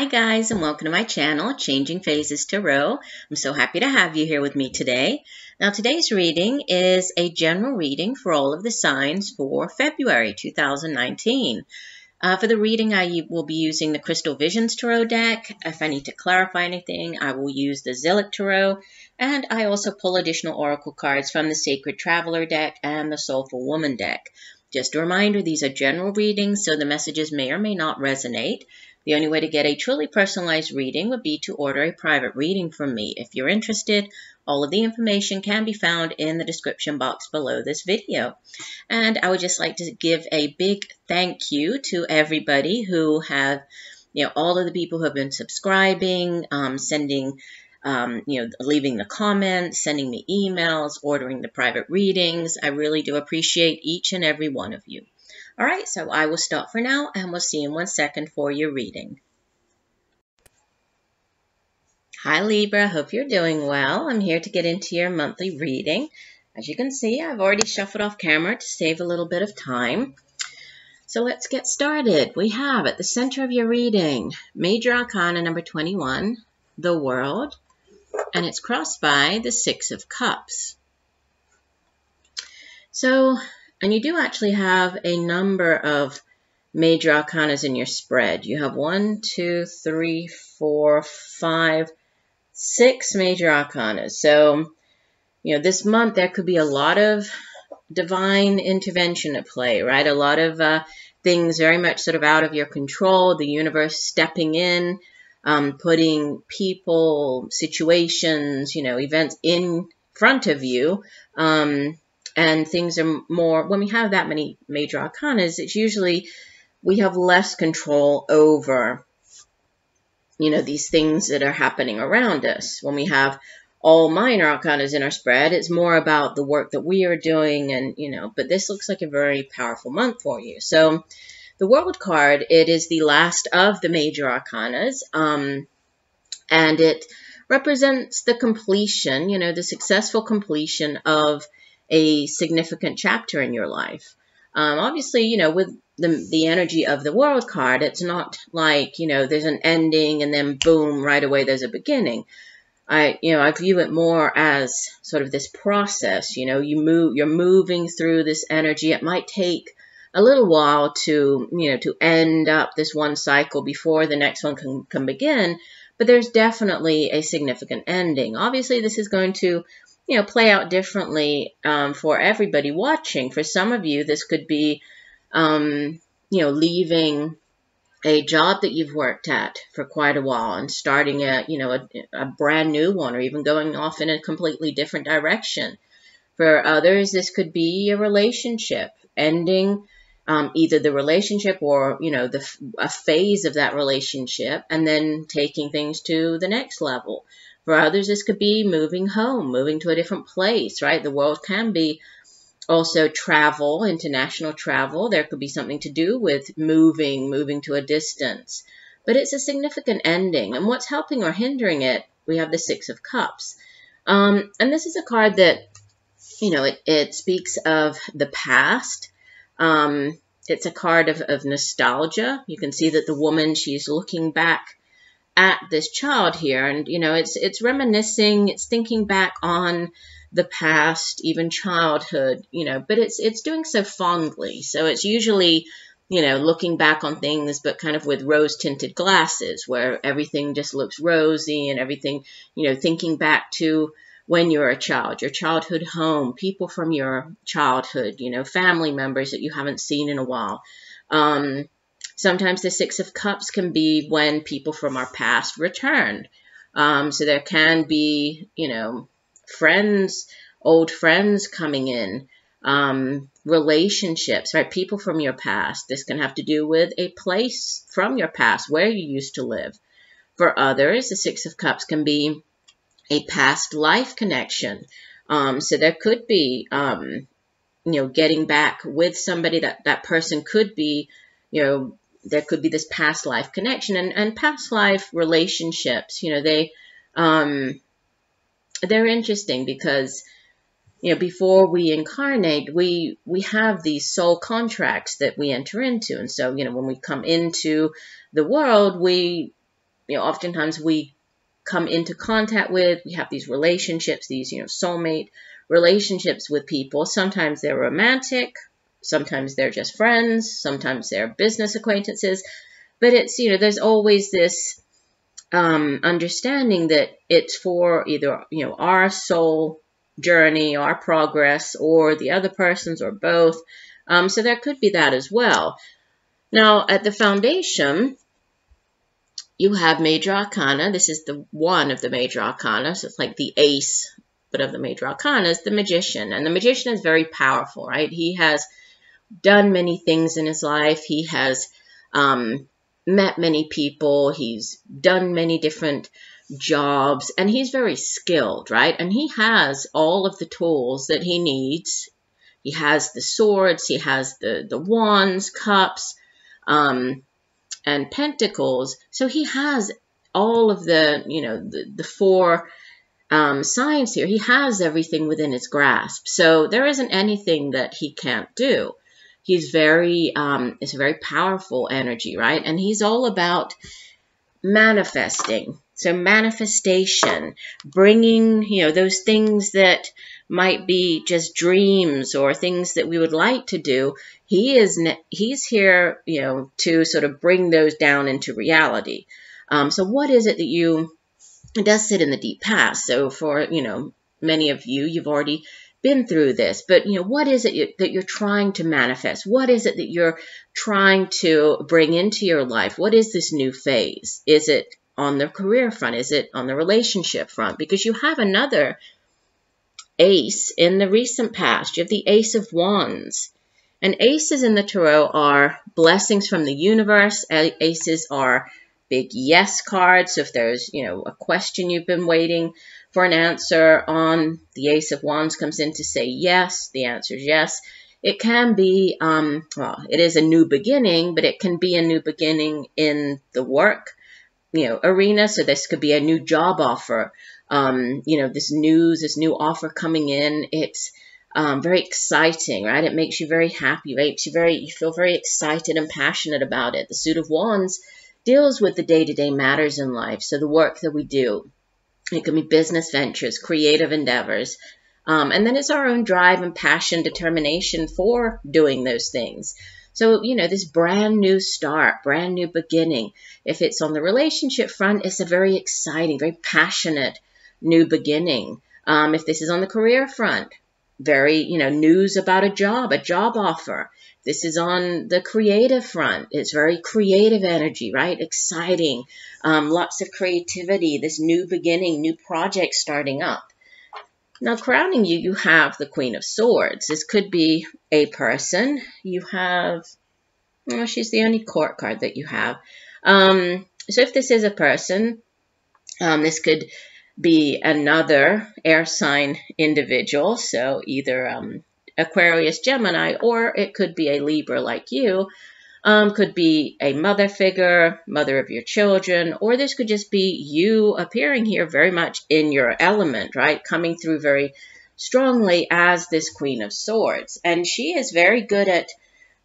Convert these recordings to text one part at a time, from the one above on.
Hi guys, and welcome to my channel, Changing Phases Tarot. I'm so happy to have you here with me today. Now today's reading is a general reading for all of the signs for February 2019. For the reading, I will be using the Crystal Visions Tarot deck. If I need to clarify anything, I will use the Zillich Tarot. And I also pull additional oracle cards from the Sacred Traveler deck and the Soulful Woman deck. Just a reminder, these are general readings, so the messages may or may not resonate. The only way to get a truly personalized reading would be to order a private reading from me. If you're interested, all of the information can be found in the description box below this video. And I would just like to give a big thank you to everybody who have, all of the people who have been subscribing, sending, leaving the comments, sending me emails, ordering the private readings. I really do appreciate each and every one of you. All right, so I will stop for now, and we'll see you in 1 second for your reading. Hi, Libra. Hope you're doing well. I'm here to get into your monthly reading. As you can see, I've already shuffled off camera to save a little bit of time. So let's get started. We have at the center of your reading, Major Arcana number 21, the World, and it's crossed by the Six of Cups. And you do actually have a number of major arcanas in your spread. You have 1, 2, 3, 4, 5, 6 major arcanas. So, this month there could be a lot of divine intervention at play, right? A lot of things very much sort of out of your control, the universe stepping in, putting people, situations, events in front of you. And things are more, when we have that many major arcanas, it's usually we have less control over, these things that are happening around us. When we have all minor arcanas in our spread, it's more about the work that we are doing and, but this looks like a very powerful month for you. So the World card, it is the last of the major arcanas, and it represents the completion, the successful completion of a significant chapter in your life. Obviously, with the energy of the World card, it's not like, there's an ending and then boom, right away there's a beginning. I view it more as sort of this process, you're moving through this energy. It might take a little while to, to end up this one cycle before the next one can begin, but there's definitely a significant ending. Obviously, this is going to play out differently for everybody watching. For some of you, this could be, leaving a job that you've worked at for quite a while and starting a brand new one, or even going off in a completely different direction. For others, this could be a relationship ending, either the relationship or, a phase of that relationship, and then taking things to the next level. For others, this could be moving home, moving to a different place, right? The World can be also travel, international travel. There could be something to do with moving to a distance. But it's a significant ending. And what's helping or hindering it, we have the Six of Cups. And this is a card that, it speaks of the past. It's a card of nostalgia. You can see that the woman, she's looking back at this child here, and it's reminiscing, it's thinking back on the past, even childhood, but it's doing so fondly. So it's usually looking back on things, but kind of with rose tinted glasses, where everything just looks rosy and everything, thinking back to when you were a child, your childhood home, people from your childhood, family members that you haven't seen in a while. Sometimes the Six of Cups can be when people from our past return. So there can be, friends, old friends coming in, relationships, right? People from your past. This can have to do with a place from your past where you used to live. For others, the Six of Cups can be a past life connection. So there could be, getting back with somebody. That person could be, there could be this past life connection, and past life relationships, they're interesting because, before we incarnate, we have these soul contracts that we enter into. And so, when we come into the world, we oftentimes we come into contact with. We have these relationships, these, soulmate relationships with people. Sometimes they're romantic, sometimes they're just friends, sometimes they're business acquaintances. But it's, there's always this understanding that it's for either, our soul journey, our progress, or the other person's, or both. So there could be that as well. Now, at the foundation, you have major arcana. This is the one of the major arcana. So it's like the ace, but of the major arcana is the magician. And the magician is very powerful, right? He has done many things in his life. He has met many people. He's done many different jobs. And he's very skilled, right? And he has all of the tools that he needs. He has the swords. He has the wands, cups, and pentacles. So he has all of the, the four signs here. He has everything within his grasp. So there isn't anything that he can't do. He's very, it's a very powerful energy, right? And he's all about manifesting. So manifestation, bringing, those things that might be just dreams or things that we would like to do. He's here, to sort of bring those down into reality. So what is it that it does sit in the deep past. So for, many of you, you've already been through this, but, what is it that you're trying to manifest? What is it that you're trying to bring into your life? What is this new phase? Is it on the career front? Is it on the relationship front? Because you have another ace in the recent past. You have the Ace of Wands. And aces in the tarot are blessings from the universe. Aces are big yes cards. So if there's, a question you've been waiting for an answer on, the Ace of Wands comes in to say yes. The answer is yes. It can be, it is a new beginning, but it can be a new beginning in the work, arena. So this could be a new job offer. This new offer coming in. It's very exciting, right? It makes you very happy, right? You feel very excited and passionate about it. The Suit of Wands deals with the day-to-day matters in life. So the work that we do, it can be business ventures, creative endeavors. And then it's our own drive and passion, determination for doing those things. So, this brand new start, brand new beginning. If it's on the relationship front, it's a very exciting, very passionate new beginning. If this is on the career front, very, news about a job offer. This is on the creative front. It's very creative energy, right? Exciting, lots of creativity, this new beginning, new project starting up. Now, crowning you, you have the Queen of Swords. This could be a person. You have, she's the only court card that you have. So if this is a person, this could be another air sign individual. So either Aquarius, Gemini, or it could be a Libra like you. Could be a mother figure, mother of your children, or this could just be you appearing here very much in your element, right? Coming through very strongly as this Queen of Swords. And she is very good at,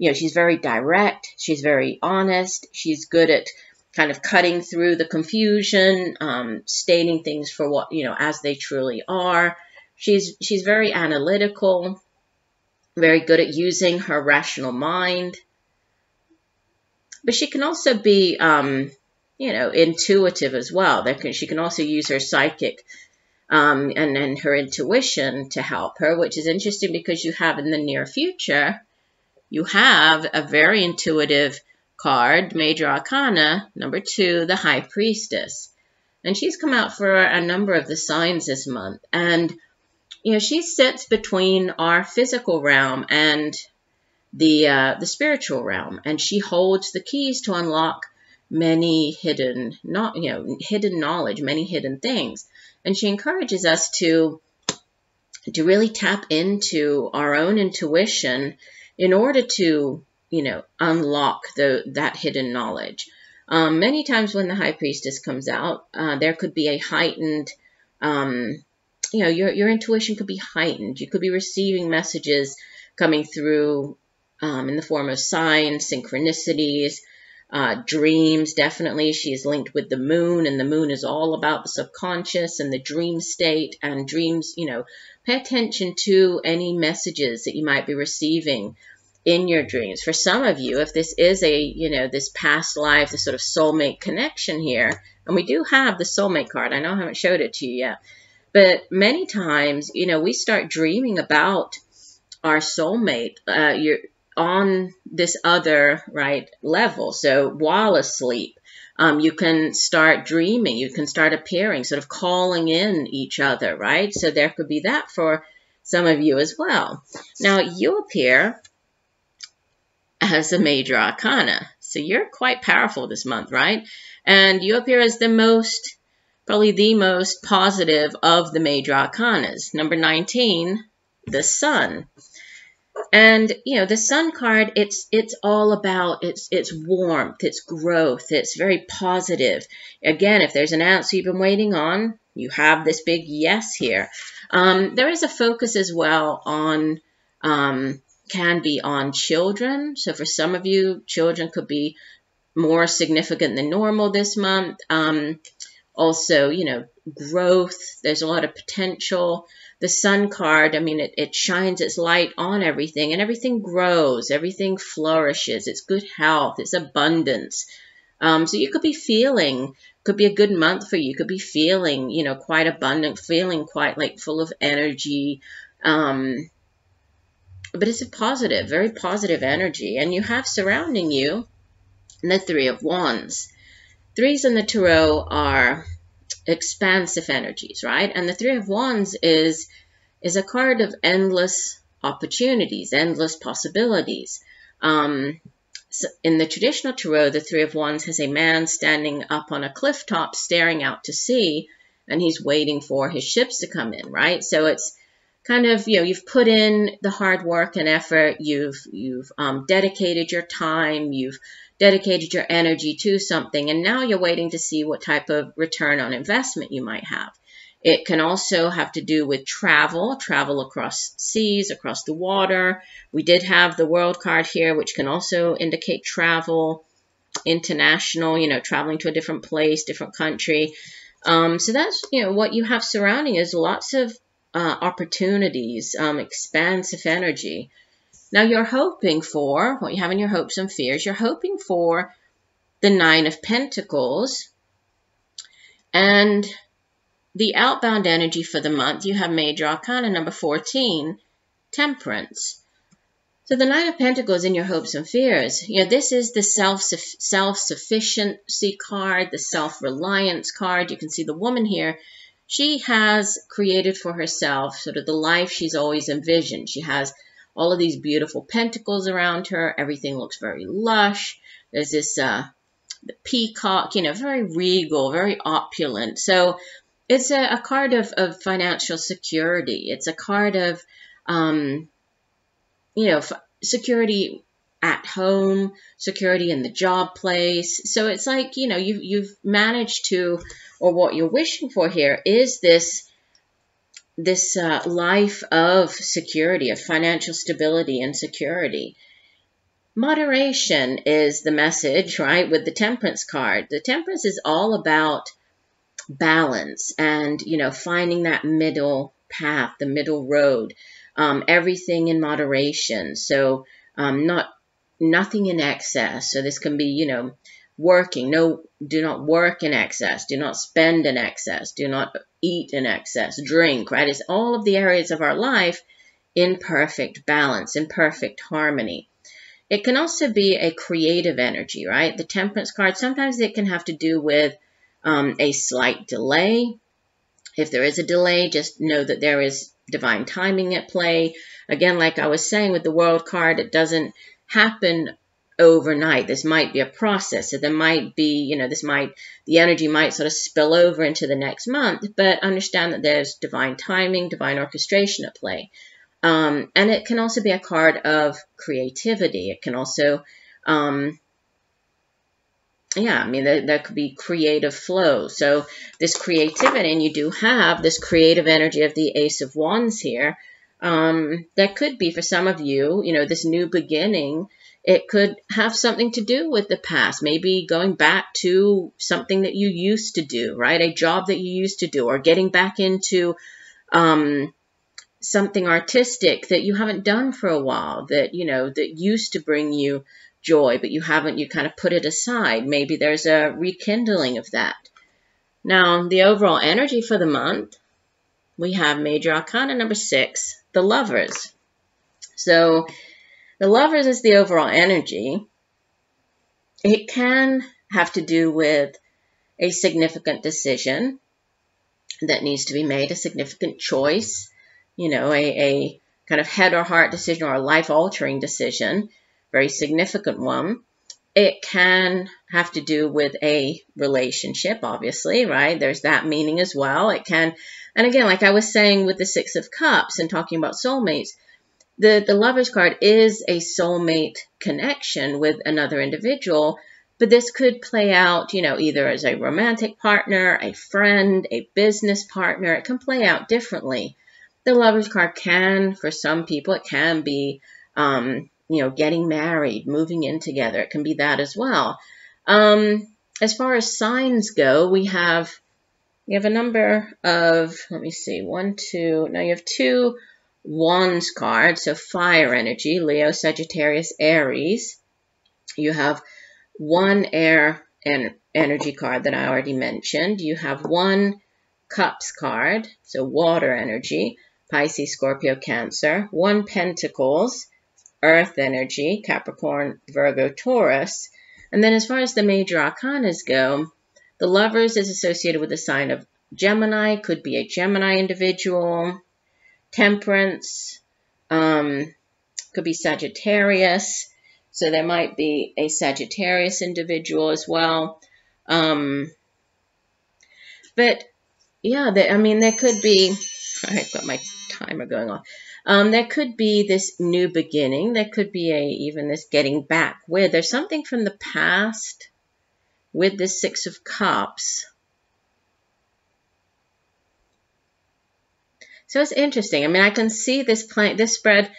she's very direct, she's very honest, she's good at kind of cutting through the confusion, stating things for what, as they truly are. She's very analytical, very good at using her rational mind. But she can also be, intuitive as well. She can also use her psychic and her intuition to help her, which is interesting because you have in the near future, you have a very intuitive card, Major Arcana, number 2, the High Priestess. And she's come out for a number of the signs this month. And, she sits between our physical realm and the spiritual realm, and she holds the keys to unlock many hidden knowledge, many hidden things. And she encourages us to really tap into our own intuition in order to, unlock that hidden knowledge. Many times when the High Priestess comes out, there could be a heightened, your intuition could be heightened. You could be receiving messages coming through in the form of signs, synchronicities, Dreams, definitely. She is linked with the moon, and the moon is all about the subconscious and the dream state. And dreams, pay attention to any messages that you might be receiving in your dreams. For some of you, if this is this past life, this sort of soulmate connection here, and we do have the soulmate card. I know I haven't showed it to you yet, but many times, we start dreaming about our soulmate. You're on this other level. So while asleep, you can start dreaming, you can start appearing, sort of calling in each other, right? So there could be that for some of you as well. Now you appear as a major arcana, so you're quite powerful this month, right? And you appear as probably the most positive of the major arcanas. Number 19, the Sun. And, the Sun card, it's all about, it's warmth, it's growth, it's very positive. Again, if there's an answer you've been waiting on, you have this big yes here. There is a focus as well on, can be on children. So for some of you, children could be more significant than normal this month. Also, growth, there's a lot of potential. The Sun card, it shines its light on everything, and everything grows, everything flourishes. It's good health, it's abundance. So you could be could be a good month for you. You could be feeling, quite abundant, feeling quite full of energy. But it's a positive, very positive energy. And you have surrounding you the Three of Wands. Threes in the Tarot are expansive energies, right? And the Three of Wands is a card of endless opportunities, endless possibilities. So in the traditional tarot, the Three of Wands has a man standing up on a cliff top staring out to sea, and he's waiting for his ships to come in, right? So it's kind of, you've put in the hard work and effort, you've dedicated your time, you've dedicated your energy to something, and now you're waiting to see what type of return on investment you might have. It can also have to do with travel across seas, across the water. We did have the World card here, which can also indicate travel, international, traveling to a different place, different country. So that's, what you have surrounding is lots of opportunities, expansive energy. Now you're hoping for, what you have in your hopes and fears, you're hoping for the Nine of Pentacles. And the outbound energy for the month, you have major arcana number 14, Temperance. So the Nine of Pentacles in your hopes and fears, this is the self-sufficiency card, the self-reliance card. You can see the woman here. She has created for herself sort of the life she's always envisioned. She has all of these beautiful pentacles around her. Everything looks very lush. There's this, the peacock, very regal, very opulent. So it's a card of financial security. It's a card of, security at home, security in the job place. So it's like, you've managed to, or what you're wishing for here is this life of security, of financial stability and security. Moderation is the message, right, with the Temperance card. The Temperance is all about balance and, finding that middle path, the middle road, everything in moderation. So nothing in excess. So this can be, working. No, do not work in excess. Do not spend in excess. Do not eat in excess. Drink, right? It's all of the areas of our life in perfect balance, in perfect harmony. It can also be a creative energy, right? The Temperance card, sometimes it can have to do with a slight delay. If there is a delay, just know that there is divine timing at play. Again, like I was saying with the World card, it doesn't happen overnight. This might be a process. So there might be, the energy might sort of spill over into the next month, but understand that there's divine timing, divine orchestration at play. And it can also be a card of creativity. It can also, there could be creative flow. So this creativity, and you do have this creative energy of the Ace of Wands here. That could be for some of you, this new beginning It could have something to do with the past, maybe going back to something that you used to do, right? A job that you used to do, or getting back into something artistic that you haven't done for a while, that, you know, that used to bring you joy, but you haven't, you kind of put it aside. Maybe there's a rekindling of that. Now, the overall energy for the month, we have Major Arcana number 6, the Lovers. So the Lovers is the overall energy. It can have to do with a significant decision that needs to be made, a significant choice, you know, a kind of head or heart decision, or a life-altering decision, very significant one. It can have to do with a relationship, obviously, right? There's that meaning as well. It can, and again, like I was saying with the 6 of Cups and talking about soulmates, the Lovers card is a soulmate connection with another individual, but this could play out, you know, either as a romantic partner, a friend, a business partner. It can play out differently. The Lovers card can, for some people, it can be, you know, getting married, moving in together. It can be that as well. As far as signs go, we have a number of, let me see, 1, 2, now you have 2 Wands cards, so fire energy, Leo, Sagittarius, Aries. You have 1 air energy card that I already mentioned. You have 1 Cups card, so water energy, Pisces, Scorpio, Cancer. 1 Pentacles, earth energy, Capricorn, Virgo, Taurus. And then as far as the major arcanas go, the Lovers is associated with the sign of Gemini, could be a Gemini individual. Temperance, could be Sagittarius, so there might be a Sagittarius individual as well. But yeah, I mean, there could be, I've got my timer going on. There could be this new beginning. There could be even this getting back with. There's something from the past with the 6 of Cups. So it's interesting. I mean, I can see this spread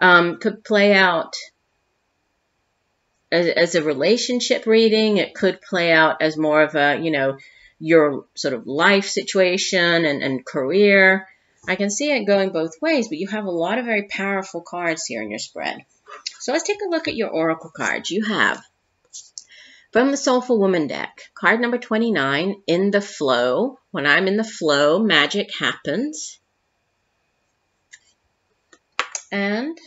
could play out as a relationship reading. It could play out as more of a, you know, your sort of life situation and career. I can see it going both ways, but you have a lot of very powerful cards here in your spread. So let's take a look at your oracle cards. You have, from the Soulful Woman deck, card number 29, In the Flow. When I'm in the flow, magic happens. And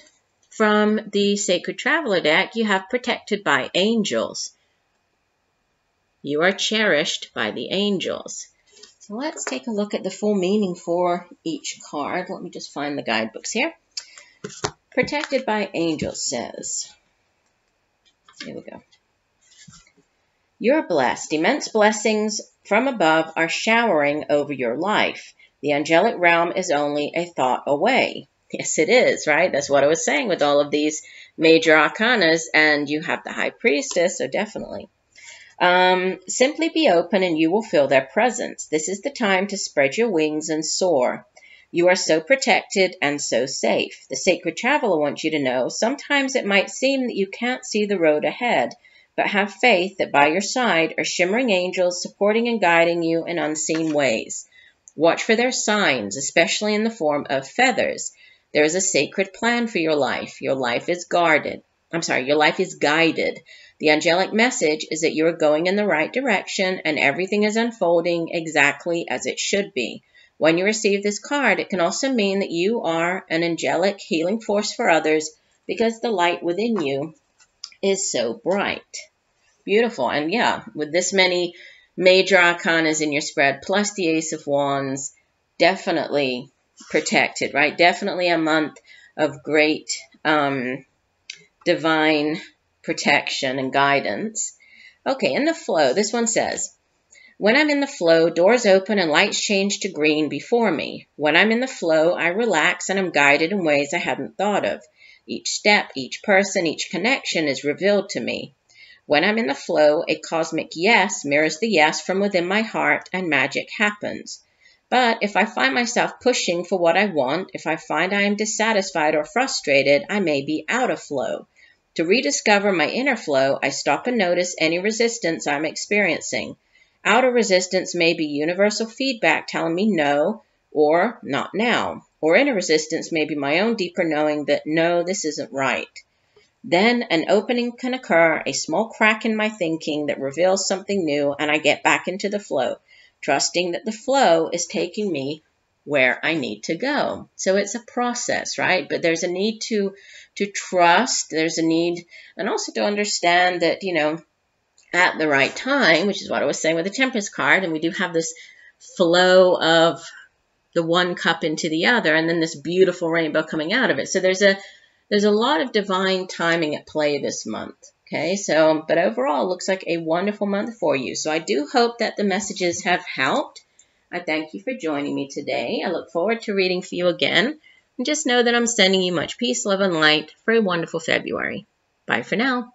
from the Sacred Traveler deck, you have Protected by Angels. You are cherished by the angels. So let's take a look at the full meaning for each card. Let me just find the guidebooks here. Protected by Angels says, here we go. You're blessed. Immense blessings from above are showering over your life. The angelic realm is only a thought away. Yes, it is, right? That's what I was saying with all of these major arcanas, and you have the High Priestess, so definitely. Simply be open and you will feel their presence. This is the time to spread your wings and soar. You are so protected and so safe. The Sacred Traveler wants you to know, sometimes it might seem that you can't see the road ahead, but have faith that by your side are shimmering angels supporting and guiding you in unseen ways. Watch for their signs, especially in the form of feathers. There is a sacred plan for your life. Your life is guarded. Your life is guided. The angelic message is that you are going in the right direction and everything is unfolding exactly as it should be. When you receive this card, it can also mean that you are an angelic healing force for others because the light within you is so bright. Beautiful. And yeah, with this many major arcanas in your spread, plus the Ace of Wands, definitely protected, right? Definitely a month of great divine protection and guidance. Okay, in the flow, this one says, when I'm in the flow, doors open and lights change to green before me. When I'm in the flow, I relax and I'm guided in ways I hadn't thought of. Each step, each person, each connection is revealed to me. When I'm in the flow, a cosmic yes mirrors the yes from within my heart and magic happens. But if I find myself pushing for what I want, if I find I am dissatisfied or frustrated, I may be out of flow. To rediscover my inner flow, I stop and notice any resistance I'm experiencing. Outer resistance may be universal feedback telling me no or not now. Or inner resistance may be my own deeper knowing that no, this isn't right. Then an opening can occur, a small crack in my thinking that reveals something new, and I get back into the flow, trusting that the flow is taking me where I need to go. So it's a process, right? But there's a need to trust, there's a need, and also to understand that, you know, at the right time, which is what I was saying with the Temperance card, and we do have this flow of the one cup into the other, and then this beautiful rainbow coming out of it. So there's a lot of divine timing at play this month. Okay, so, but overall, it looks like a wonderful month for you. So I do hope that the messages have helped. I thank you for joining me today. I look forward to reading for you again. And just know that I'm sending you much peace, love, and light for a wonderful February. Bye for now.